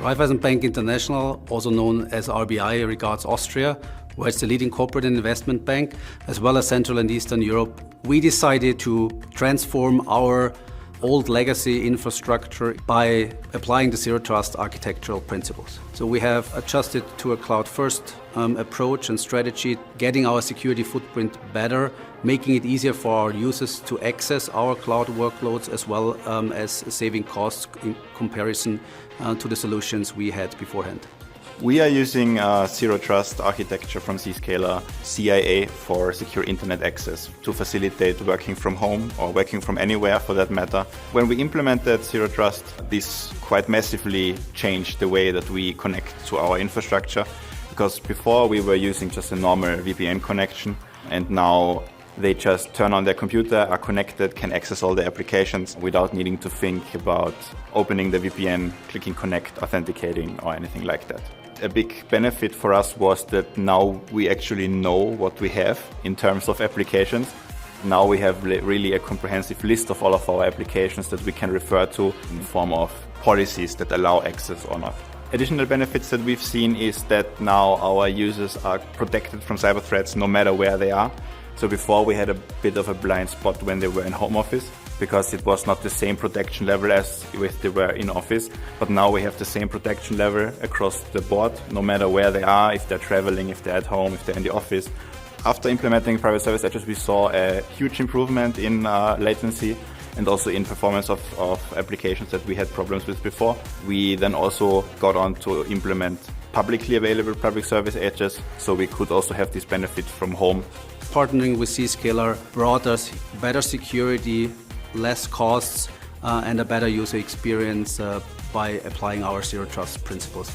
Raiffeisen Bank International, also known as RBI, regards Austria, where it's the leading corporate and investment bank, as well as Central and Eastern Europe. We decided to transform our old legacy infrastructure by applying the Zero Trust architectural principles. So we have adjusted to a cloud-first approach and strategy, getting our security footprint better, making it easier for our users to access our cloud workloads, as well as saving costs in comparison to the solutions we had beforehand. We are using Zero Trust architecture from Zscaler CIA for secure internet access to facilitate working from home or working from anywhere for that matter. When we implemented Zero Trust, this quite massively changed the way that we connect to our infrastructure, because before we were using just a normal VPN connection, and now they just turn on their computer, are connected, can access all the applications without needing to think about opening the VPN, clicking connect, authenticating or anything like that. A big benefit for us was that now we actually know what we have in terms of applications. Now we have really a comprehensive list of all of our applications that we can refer to in the form of policies that allow access or not. Additional benefits that we've seen is that now our users are protected from cyber threats no matter where they are. So before we had a bit of a blind spot when they were in home office, because it was not the same protection level as if they were in office. But now we have the same protection level across the board, no matter where they are, if they're traveling, if they're at home, if they're in the office. After implementing private service edges, we saw a huge improvement in latency and also in performance of applications that we had problems with before. We then also got on to implement publicly available public service edges, so we could also have this benefit from home. Partnering with Zscaler brought us better security, less costs, and a better user experience by applying our Zero Trust principles.